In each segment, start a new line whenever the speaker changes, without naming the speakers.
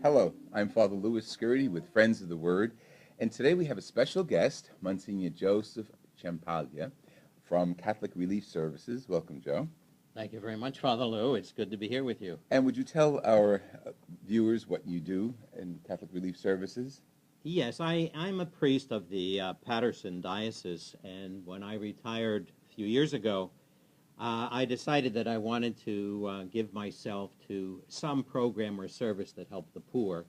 Hello, I'm Father Scurti with Friends of the Word, and today we have a special guest, Msgr Joseph Ciampaglia from Catholic Relief Services. Welcome, Joe.
Thank you very much, Father Lou. It's good to be here with you.
And would you tell our viewers what you do in Catholic Relief Services?
Yes, I'm a priest of the Patterson Diocese, and when I retired a few years ago, I decided that I wanted to give myself to some program or service that helped the poor,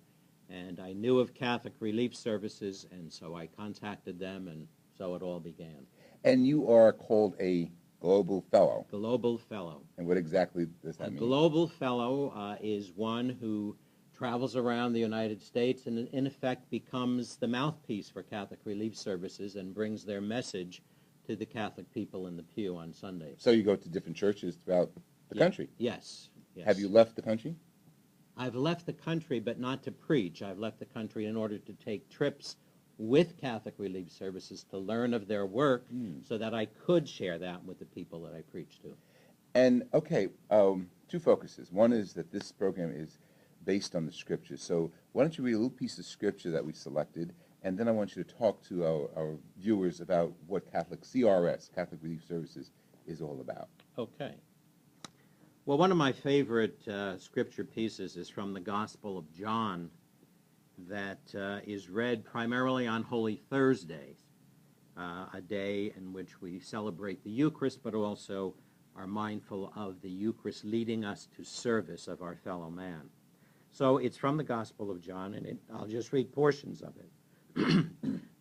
and I knew of Catholic Relief Services, and so I contacted them, and so it all began.
And you are called a Global Fellow.
Global Fellow.
And what exactly does that mean?
A Global Fellow is one who travels around the United States and in effect becomes the mouthpiece for Catholic Relief Services and brings their message to the Catholic people in the pew on Sundays.
So you go to different churches throughout the country?
Yes.
Have you left the country?
I've left the country, but not to preach. I've left the country in order to take trips with Catholic Relief Services to learn of their work so that I could share that with the people that I preach to.
And, okay, two focuses. One is that this program is based on the Scriptures. So why don't you read a little piece of Scripture that we selected, and then I want you to talk to our viewers about what Catholic CRS, Catholic Relief Services, is all about.
Okay. Well, one of my favorite Scripture pieces is from the Gospel of John that is read primarily on Holy Thursday, a day in which we celebrate the Eucharist, but also are mindful of the Eucharist leading us to service of our fellow man. So it's from the Gospel of John, and I'll just read portions of it.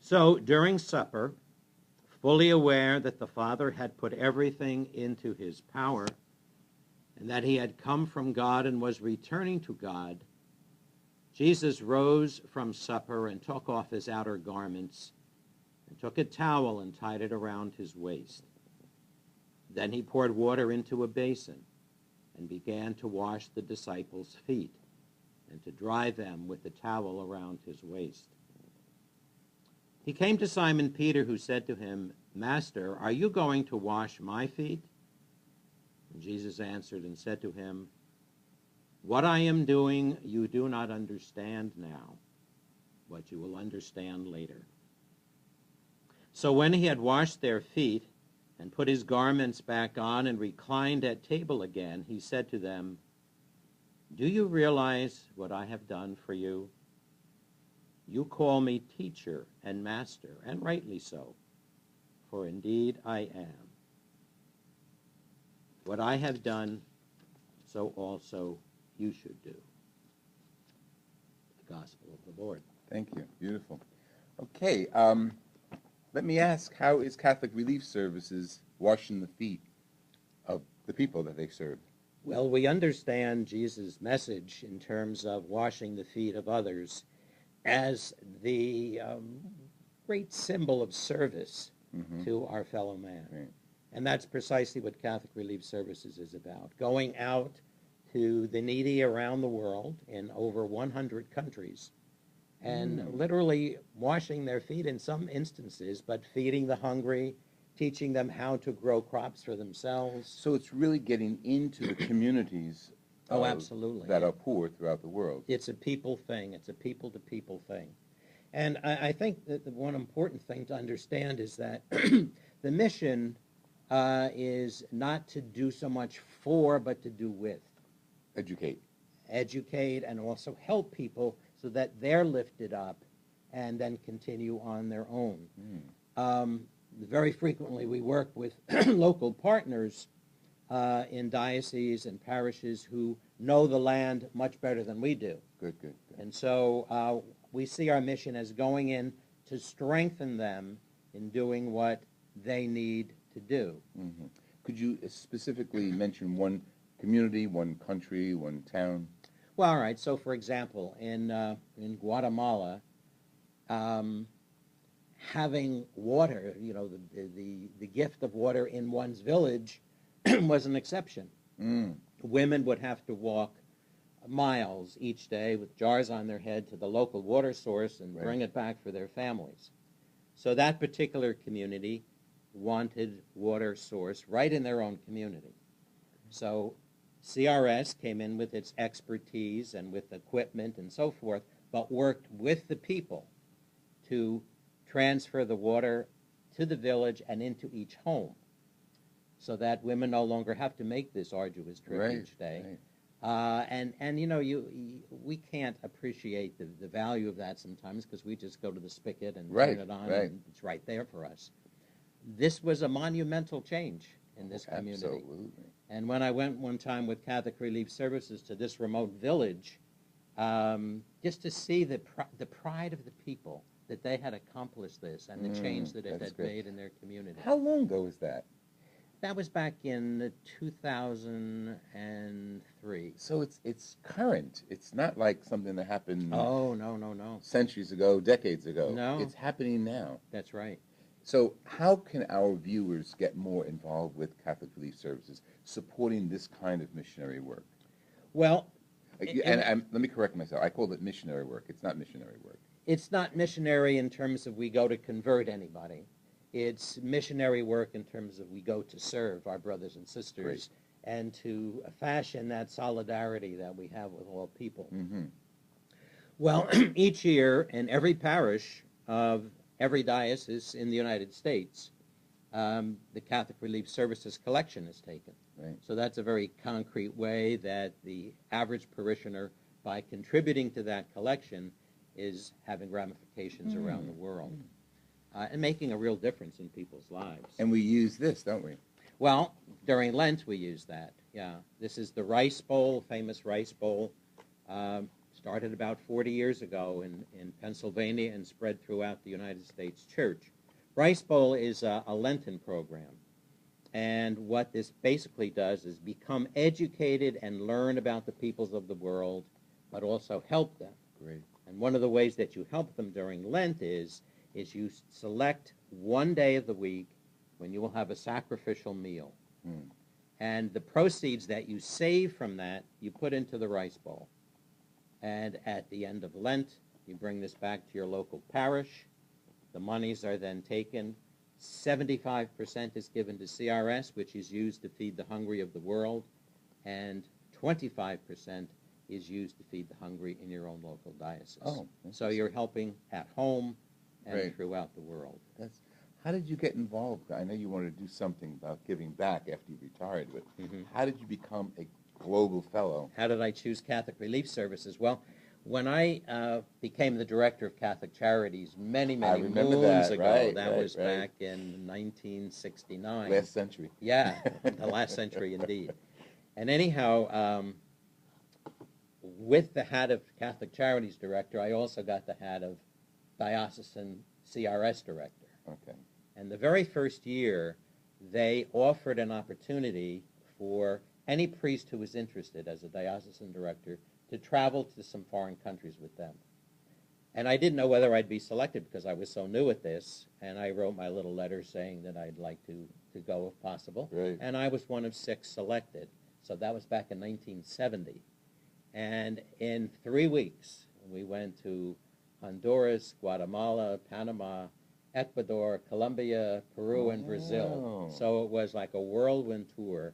So during supper, fully aware that the Father had put everything into his power, and that he had come from God and was returning to God, Jesus rose from supper and took off his outer garments, and took a towel and tied it around his waist. Then he poured water into a basin and began to wash the disciples' feet and to dry them with the towel around his waist. He came to Simon Peter, who said to him, "Master, are you going to wash my feet?" And Jesus answered and said to him, "What I am doing you do not understand now, but you will understand later." So when he had washed their feet and put his garments back on and reclined at table again, he said to them, "Do you realize what I have done for you? You call me teacher and master, and rightly so, for indeed I am. What I have done, so also you should do." The Gospel of the Lord.
Thank you. Beautiful. Okay, let me ask, how is Catholic Relief Services washing the feet of the people that they serve?
Well, we understand Jesus' message in terms of washing the feet of others as the great symbol of service to our fellow man.
Right.
And that's precisely what Catholic Relief Services is about, going out to the needy around the world in over 100 countries and literally washing their feet in some instances, but feeding the hungry, teaching them how to grow crops for themselves.
So it's really getting into the communities
Absolutely.
that are poor throughout the world.
It's a people thing. It's a people-to-people thing. And I think that the one important thing to understand is that the mission is not to do so much for, but to do with.
Educate.
Educate and also help people so that they're lifted up and then continue on their own. Very frequently we work with local partners in dioceses and parishes who know the land much better than we do.
Good.
And so we see our mission as going in to strengthen them in doing what they need to do.
Could you specifically mention one community, one country, one town?
Well, all right. So, for example, in Guatemala, having water, the gift of water in one's village was an exception. Women would have to walk miles each day with jars on their head to the local water source and bring it back for their families. So that particular community wanted water source right in their own community. So CRS came in with its expertise and with equipment and so forth, but worked with the people to transfer the water to the village and into each home, so that women no longer have to make this arduous trip each day. And you know, we can't appreciate the value of that sometimes, because we just go to the spigot and turn it on and it's right there for us. This was a monumental change in this community.
Absolutely.
And when I went one time with Catholic Relief Services to this remote village, just to see the pride of the people that they had accomplished this and the change that it had made in their community.
How long ago was that?
That was back in 2003.
So it's current. It's not like something that happened
no.
centuries ago, decades ago.
No.
It's happening now.
That's right.
So how can our viewers get more involved with Catholic Relief Services, supporting this kind of missionary work?
Well,
let me correct myself. I called it missionary work. It's not missionary work.
It's not missionary in terms of we go to convert anybody. It's missionary work in terms of we go to serve our brothers and sisters and to fashion that solidarity that we have with all people. Well, each year in every parish of every diocese in the United States, the Catholic Relief Services collection is taken. So that's a very concrete way that the average parishioner, by contributing to that collection, is having ramifications around the world. And making a real difference in people's lives.
And we use this, don't we?
Well, during Lent we use that, This is the rice bowl, famous rice bowl. Started about 40 years ago in Pennsylvania and spread throughout the United States Church. Rice bowl is a Lenten program. And what this basically does is become educated and learn about the peoples of the world, but also help them.
Great.
And one of the ways that you help them during Lent is you select one day of the week when you will have a sacrificial meal. And the proceeds that you save from that, you put into the rice bowl. And at the end of Lent, you bring this back to your local parish. The monies are then taken. 75% is given to CRS, which is used to feed the hungry of the world, and 25% is used to feed the hungry in your own local diocese. So you're helping at home and throughout the world.
How did you get involved? I know you wanted to do something about giving back after you retired, but how did you become a global fellow?
How did I choose Catholic Relief Services? Well, when I became the director of Catholic Charities many moons ago, that was back in 1969.
Last century.
Yeah, the last century indeed. And anyhow, with the hat of Catholic Charities Director, I also got the hat of Diocesan CRS Director. And the very first year, they offered an opportunity for any priest who was interested as a diocesan director to travel to some foreign countries with them. And I didn't know whether I'd be selected because I was so new at this, and I wrote my little letter saying that I'd like to go if possible. And I was one of 6 selected. So that was back in 1970. And in 3 weeks, we went to Honduras, Guatemala, Panama, Ecuador, Colombia, Peru, and Brazil. So it was like a whirlwind tour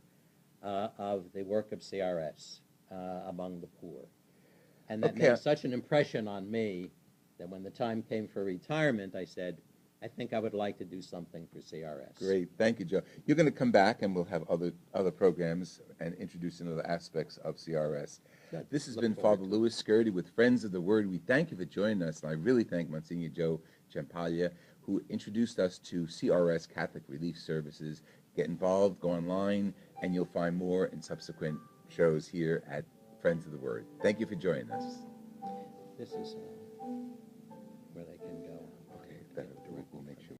of the work of CRS among the poor. And that made such an impression on me that when the time came for retirement, I said, I think I would like to do something for CRS.
Great. Thank you, Joe. You're going to come back, and we'll have other programs and introduce other aspects of CRS.
Good.
This has been Father Louis Scurti with Friends of the Word. We thank you for joining us, and I really thank Msgr Joe Ciampaglia, who introduced us to CRS, Catholic Relief Services. Get involved, go online, and you'll find more in subsequent shows here at Friends of the Word. Thank you for joining us.
This is where they can go.
Okay, we'll make sure.